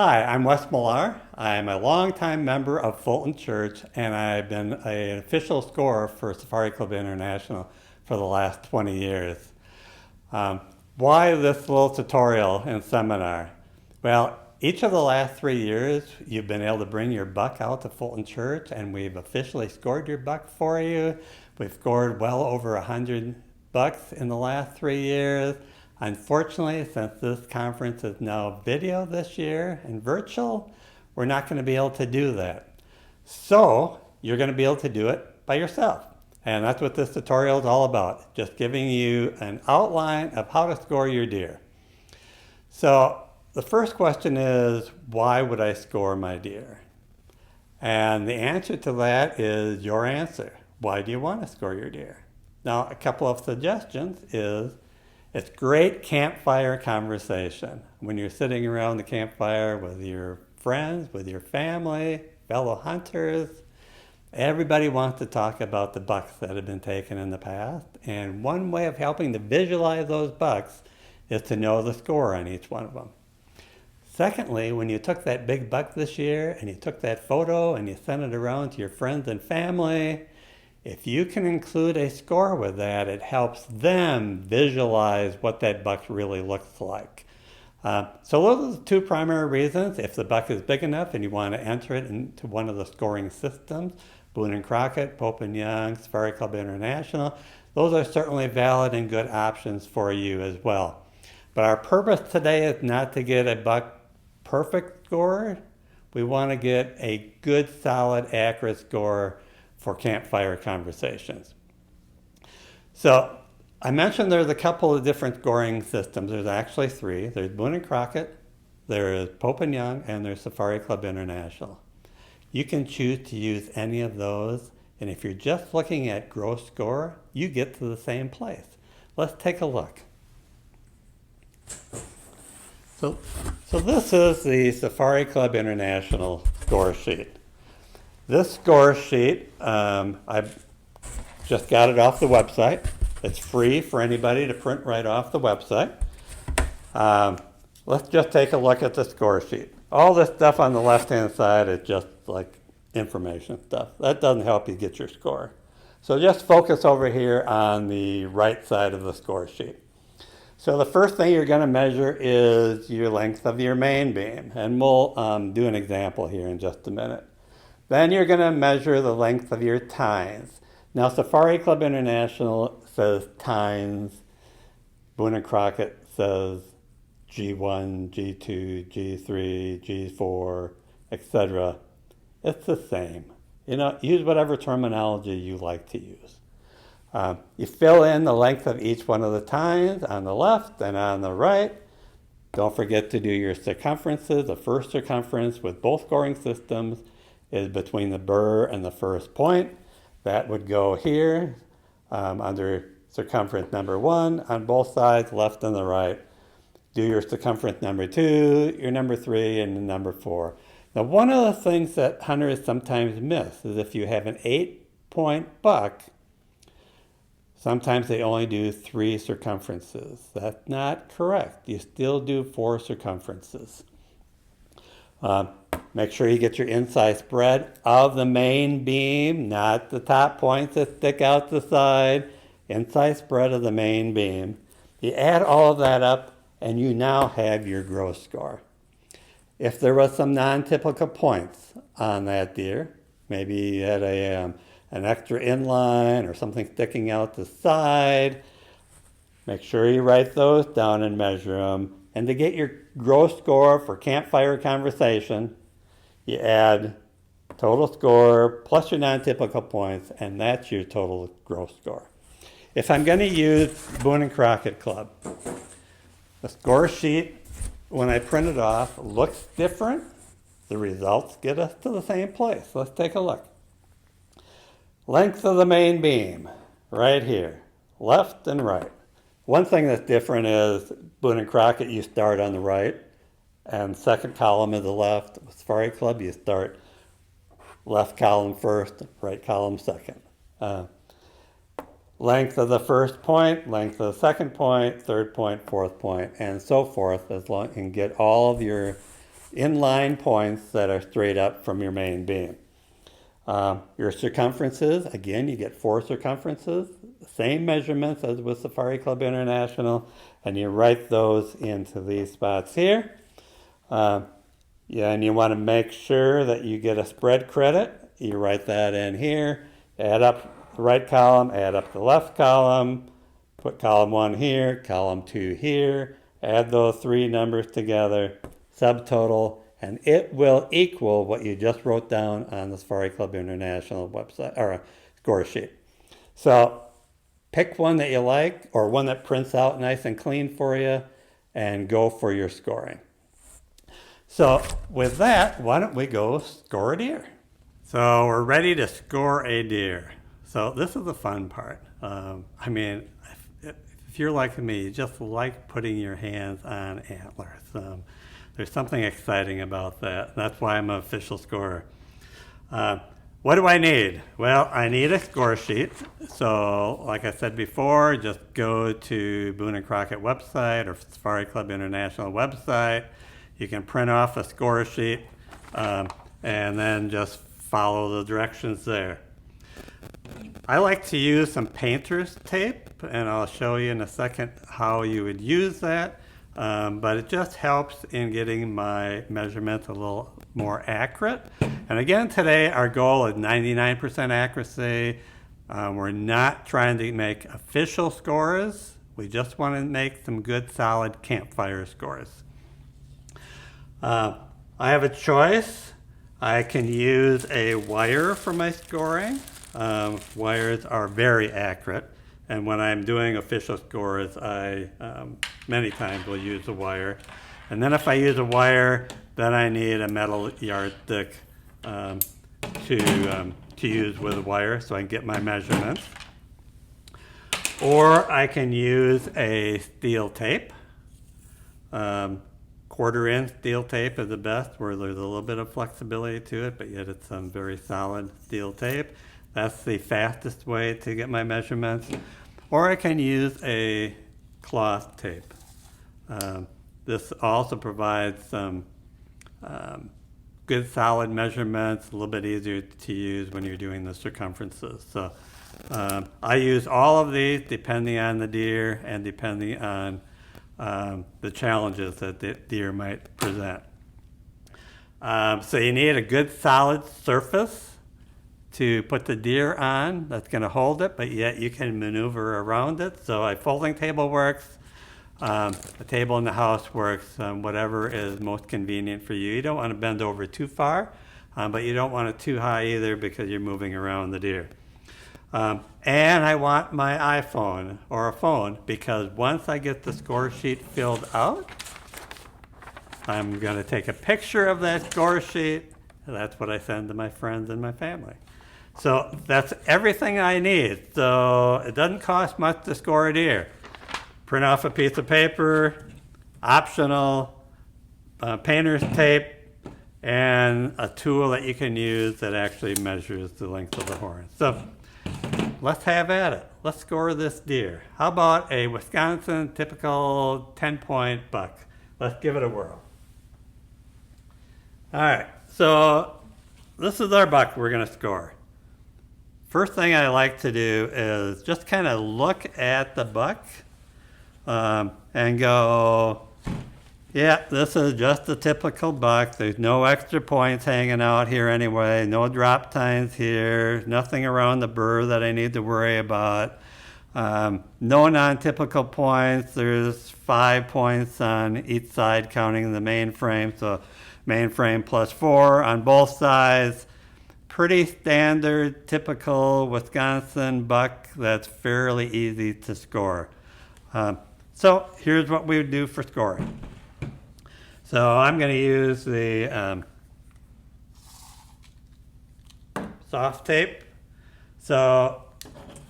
Hi, I'm Wes Millar. I'm a longtime member of Fulton Church, and I've been an official scorer for Safari Club International for the last 20 years. Why this little tutorial and seminar? Well, each of the last 3 years, you've been able to bring your buck out to Fulton Church, and we've officially scored your buck for you. We've scored well over 100 bucks in the last 3 years. Unfortunately, since this conference is now video this year and virtual, we're not going to be able to do that. So you're going to be able to do it by yourself. And that's what this tutorial is all about, just giving you an outline of how to score your deer. So the first question is, why would I score my deer? And the answer to that is your answer. Why do you want to score your deer? Now, a couple of suggestions is, it's great campfire conversation. When you're sitting around the campfire with your friends, with your family, fellow hunters, everybody wants to talk about the bucks that have been taken in the past. And one way of helping to visualize those bucks is to know the score on each one of them. Secondly, when you took that big buck this year and you took that photo and you sent it around to your friends and family, if you can include a score with that, it helps them visualize what that buck really looks like. So those are the two primary reasons. If the buck is big enough and you want to enter it into one of the scoring systems, Boone and Crockett, Pope and Young, Safari Club International, those are certainly valid and good options for you as well. But our purpose today is not to get a buck perfect score. We want to get a good, solid, accurate score for campfire conversations. So I mentioned there's a couple of different scoring systems. There's actually three. There's Boone and Crockett, there's Pope and Young, and there's Safari Club International. You can choose to use any of those, and if you're just looking at gross score, you get to the same place. Let's take a look. So this is the Safari Club International score sheet. This score sheet, I've just got it off the website. It's free for anybody to print right off the website. Let's just take a look at the score sheet. All this stuff on the left-hand side is just like information stuff. That doesn't help you get your score. So just focus over here on the right side of the score sheet. So the first thing you're going to measure is your length of your main beam. And we'll do an example here in just a minute. Then you're going to measure the length of your tines. Now, Safari Club International says tines. Boone and Crockett says G1, G2, G3, G4, etc. It's the same. Use whatever terminology you like to use. You fill in the length of each one of the tines on the left and on the right. Don't forget to do your circumferences. The first circumference with both scoring systems is between the burr and the first point. That would go here under circumference number 1 on both sides, left and the right. Do your circumference number 2, your number 3, and number 4. Now, one of the things that hunters sometimes miss is if you have an 8-point buck, sometimes they only do 3 circumferences. That's not correct. You still do 4 circumferences. Make sure you get your inside spread of the main beam, not the top points that stick out the side. Inside spread of the main beam. You add all of that up, and you now have your gross score. If there was some non-typical points on that deer, maybe you had an extra inline or something sticking out the side, make sure you write those down and measure them. And to get your gross score for campfire conversation, you add total score plus your non-typical points, and that's your total gross score. If I'm going to use Boone and Crockett Club, the score sheet, when I print it off, looks different. The results get us to the same place. Let's take a look. Length of the main beam, right here, left and right. One thing that's different is Boone and Crockett, you start on the right, and second column is the left. With Safari Club, you start left column first, right column second. Length of the first point, length of the second point, third point, fourth point, and so forth, as long and get all of your inline points that are straight up from your main beam. Your circumferences, again, you get 4 circumferences, same measurements as with Safari Club International, and you write those into these spots here. And you want to make sure that you get a spread credit. You write that in here, add up the right column, add up the left column, put column 1 here, column 2 here, add those 3 numbers together, subtotal, and it will equal what you just wrote down on the Safari Club International website or score sheet. So pick one that you like or one that prints out nice and clean for you and go for your scoring. So with that, why don't we go score a deer? So we're ready to score a deer. So this is the fun part. I mean, if you're like me, you just like putting your hands on antlers. There's something exciting about that. That's why I'm an official scorer. What do I need? Well, I need a score sheet. So like I said before, just go to Boone & Crockett website or Safari Club International website. You can print off a score sheet and then just follow the directions there. I like to use some painter's tape, and I'll show you in a second how you would use that. But it just helps in getting my measurements a little more accurate. And again, today our goal is 99% accuracy. We're not trying to make official scores. We just want to make some good, solid campfire scores. I have a choice. I can use a wire for my scoring. Wires are very accurate. And when I'm doing official scores, I many times will use a wire. And then if I use a wire, then I need a metal yardstick to use with a wire so I can get my measurements. Or I can use a steel tape. 1/4-inch steel tape is the best, where there's a little bit of flexibility to it, but yet it's some very solid steel tape. That's the fastest way to get my measurements. Or I can use a cloth tape. This also provides some good solid measurements, a little bit easier to use when you're doing the circumferences. So I use all of these depending on the deer and depending on the challenges that the deer might present. So you need a good solid surface to put the deer on that's going to hold it, but yet you can maneuver around it. So a folding table works, a table in the house works, whatever is most convenient for you. You don't want to bend over too far, but you don't want it too high either because you're moving around the deer. And I want my iPhone or a phone, because once I get the score sheet filled out, I'm going to take a picture of that score sheet. That's what I send to my friends and my family. So that's everything I need. So it doesn't cost much to score a deer. Print off a piece of paper, optional, painter's tape, and a tool that you can use that actually measures the length of the horn. So let's have at it. Let's score this deer. How about a Wisconsin typical 10-point buck? Let's give it a whirl. All right, so this is our buck we're going to score. First thing I like to do is just kind of look at the buck and go, yeah, this is just a typical buck. There's no extra points hanging out here anyway, no drop tines here, nothing around the burr that I need to worry about. No non-typical points. There's 5 points on each side counting the main frame, so main frame plus 4 on both sides. Pretty standard, typical Wisconsin buck that's fairly easy to score. So here's what we would do for scoring. So I'm going to use the soft tape. So,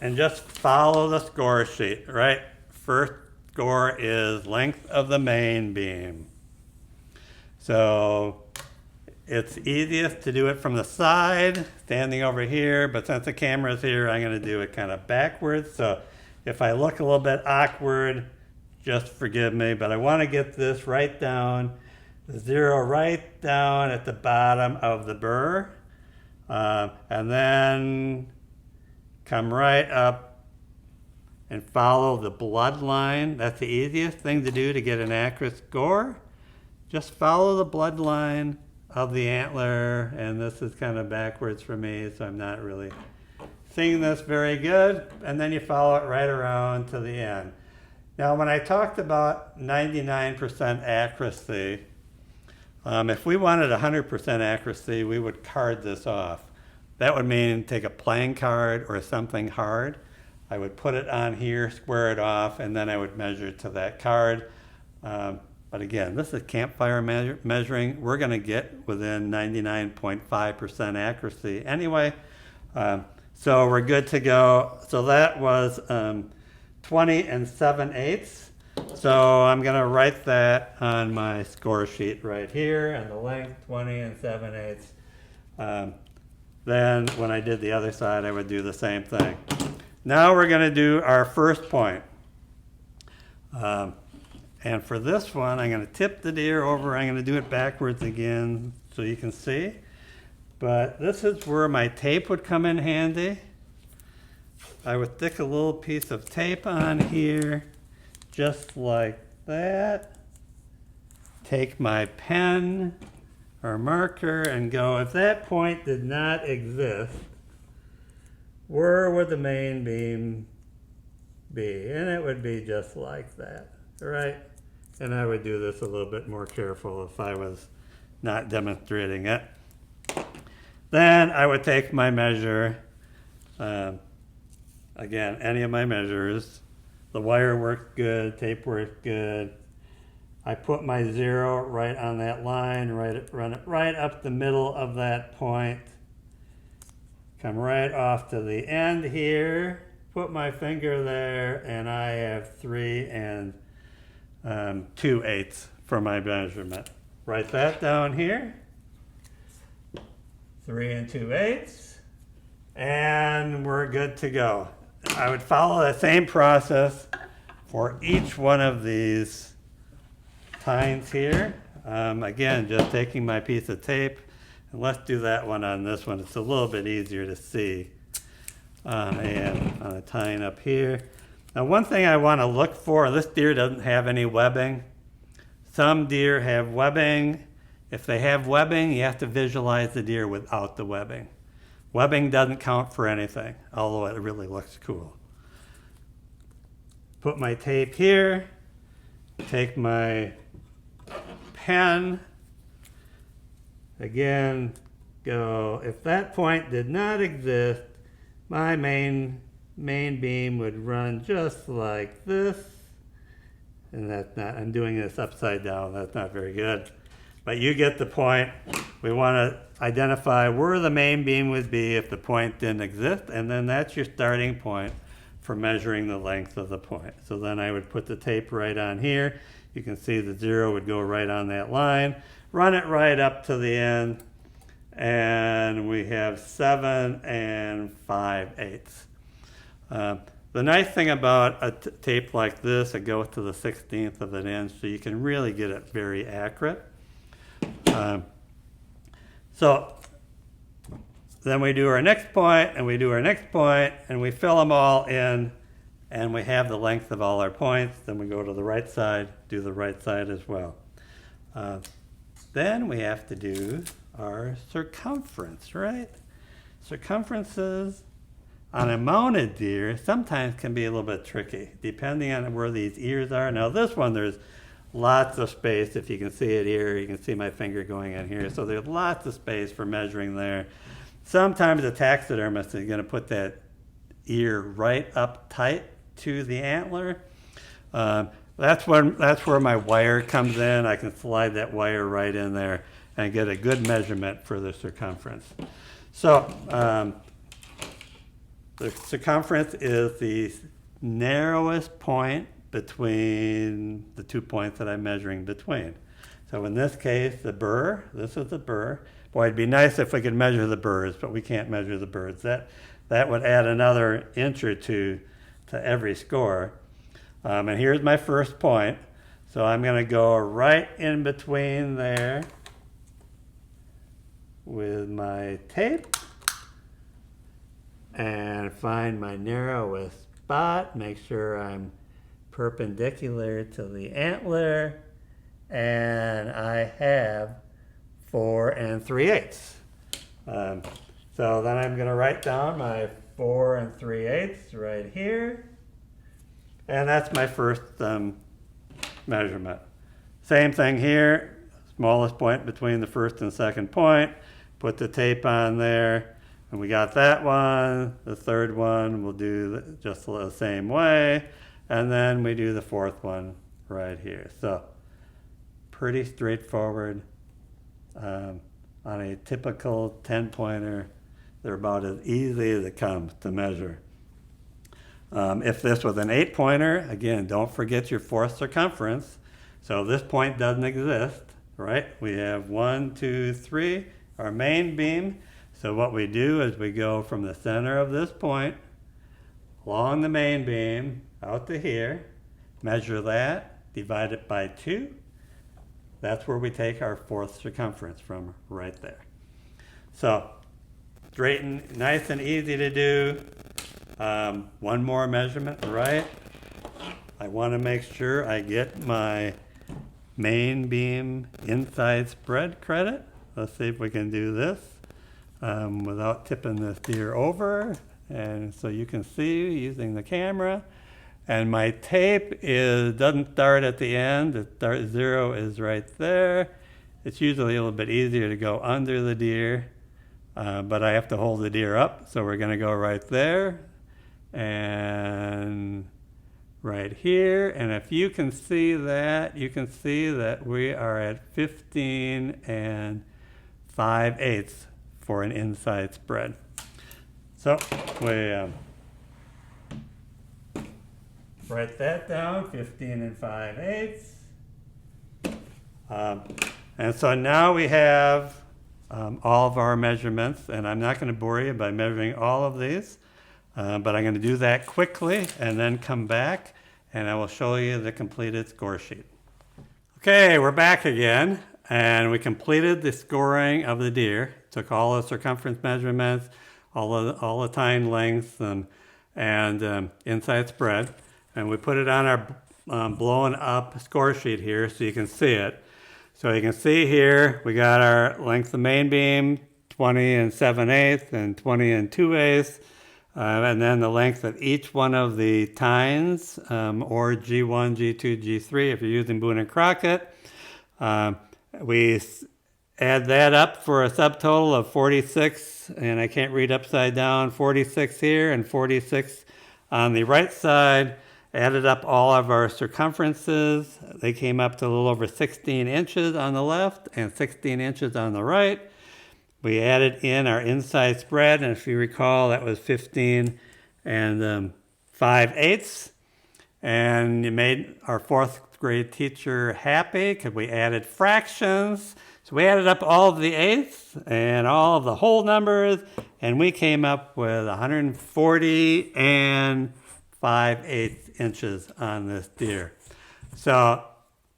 and just follow the score sheet, right? First score is length of the main beam. So it's easiest to do it from the side, standing over here, but since the camera's here, I'm going to do it kind of backwards. So if I look a little bit awkward, just forgive me, but I want to get this right down the 0 right down at the bottom of the burr, and then come right up and follow the bloodline. That's the easiest thing to do to get an accurate score. Just follow the bloodline of the antler, and this is kind of backwards for me, so I'm not really seeing this very good, and then you follow it right around to the end. Now, when I talked about 99% accuracy, if we wanted 100% accuracy, we would card this off. That would mean take a playing card or something hard. I would put it on here, square it off, and then I would measure to that card. But again, this is campfire measuring. We're going to get within 99.5% accuracy anyway. So we're good to go. So that was 20 7/8. So I'm going to write that on my score sheet right here, and the length 20 7/8. Then when I did the other side, I would do the same thing. Now we're going to do our first point. And for this one, I'm going to tip the deer over. I'm going to do it backwards again so you can see. But this is where my tape would come in handy. I would stick a little piece of tape on here, just like that. Take my pen or marker and go, if that point did not exist, where would the main beam be? And it would be just like that, right? And I would do this a little bit more careful if I was not demonstrating it. Then I would take my measure, again, any of my measures. The wire worked good, tape worked good. I put my 0 right on that line, run it right up the middle of that point. Come right off to the end here, put my finger there, and I have 3 2/8 for my measurement. Write that down here. 3 2/8, and we're good to go. I would follow the same process for each one of these tines here. Again, just taking my piece of tape, and let's do that one on this one. It's a little bit easier to see. And on a tine up here. Now, one thing I want to look for, this deer doesn't have any webbing. Some deer have webbing. If they have webbing, you have to visualize the deer without the webbing. Webbing doesn't count for anything, although it really looks cool. Put my tape here, take my pen, again, go, if that point did not exist, my main beam would run just like this. And that's not, I'm doing this upside down, that's not very good. But you get the point. We want to identify where the main beam would be if the point didn't exist, and then that's your starting point for measuring the length of the point. So then I would put the tape right on here. You can see the 0 would go right on that line. Run it right up to the end, and we have 7 5/8. The nice thing about a tape like this, it goes to the 16th of an inch, so you can really get it very accurate. So then we do our next point, and we do our next point, and we fill them all in, and we have the length of all our points. Then we go to the right side, do the right side as well. Then we have to do our circumference, right? Circumferences on a mounted deer sometimes can be a little bit tricky, depending on where these ears are. Now this one, there's lots of space. If you can see it here, you can see my finger going in here. So there's lots of space for measuring there. Sometimes a taxidermist is going to put that ear right up tight to the antler. That's where my wire comes in. I can slide that wire right in there and get a good measurement for the circumference. So the circumference is the narrowest point between the 2 points that I'm measuring between. So in this case, the burr, this is the burr. Boy, it'd be nice if we could measure the burrs, but we can't measure the burrs. That would add another inch or two to every score. And here's my first point. So I'm going to go right in between there with my tape and find my narrowest spot. Make sure I'm perpendicular to the antler, and I have 4 3/8. So then I'm going to write down my 4 3/8 right here, and that's my first measurement. Same thing here, smallest point between the first and second point, put the tape on there, and we got that one. The third one we'll do just the same way, and then we do the fourth one right here. So pretty straightforward. On a typical 10-pointer, they're about as easy as it comes to measure. If this was an 8-pointer, again, don't forget your fourth circumference. So this point doesn't exist, right? We have 1, 2, 3, our main beam. So what we do is we go from the center of this point along the main beam out to here, measure that, divide it by 2. That's where we take our fourth circumference from, right there. So straight and nice and easy to do. One more measurement, right? I want to make sure I get my main beam inside spread credit. Let's see if we can do this without tipping this deer over. And so you can see using the camera. And my tape doesn't start at the end. The start 0 is right there. It's usually a little bit easier to go under the deer, but I have to hold the deer up. So we're going to go right there and right here. And if you can see that, you can see that we are at 15 5/8 for an inside spread. So we write that down, 15 5/8. And so now we have all of our measurements, and I'm not going to bore you by measuring all of these, but I'm going to do that quickly and then come back and I will show you the completed score sheet. Okay, we're back again, and we completed the scoring of the deer. Took all the circumference measurements, all the tine lengths, and inside spread. And we put it on our blown up score sheet here so you can see it. So you can see here we got our length of main beam, 20 7/8 and 20 2/8. And then the length of each one of the tines, or G1, G2, G3 if you're using Boone and Crockett. We add that up for a subtotal of 46, and I can't read upside down, 46 here and 46 on the right side. Added up all of our circumferences. They came up to a little over 16 inches on the left and 16 inches on the right. We added in our inside spread, and if you recall, that was 15 5/8. And it made our fourth grade teacher happy because we added fractions. So we added up all of the eighths and all of the whole numbers, and we came up with 140 5/8 inches on this deer. So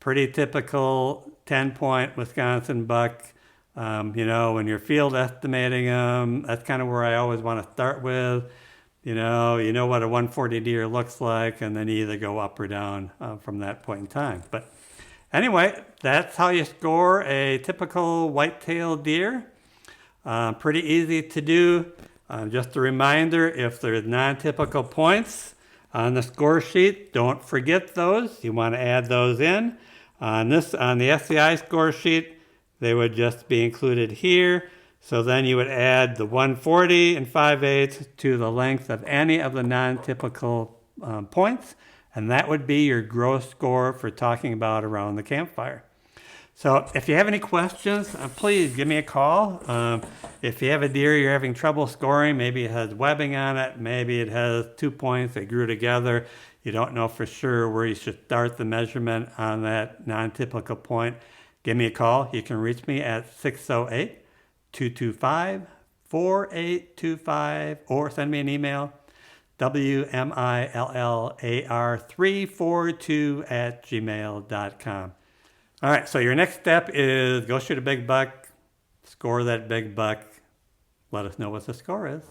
pretty typical 10-point Wisconsin buck. When you're field estimating them, that's kind of where I always want to start with. You know what a 140 deer looks like, and then you either go up or down from that point in time. But anyway, that's how you score a typical white-tailed deer. Pretty easy to do. Just a reminder, if there's non-typical points on the score sheet, don't forget those. You want to add those in. On the SCI score sheet, they would just be included here. So then you would add the 140 5/8 to the length of any of the non-typical points, and that would be your gross score for talking about around the campfire. So if you have any questions, please give me a call. If you have a deer you're having trouble scoring, maybe it has webbing on it, maybe it has 2 points that grew together, you don't know for sure where you should start the measurement on that non-typical point, give me a call. You can reach me at 608-225-4825 or send me an email, WMILLAR342@gmail.com. All right, so your next step is go shoot a big buck, score that big buck, let us know what the score is.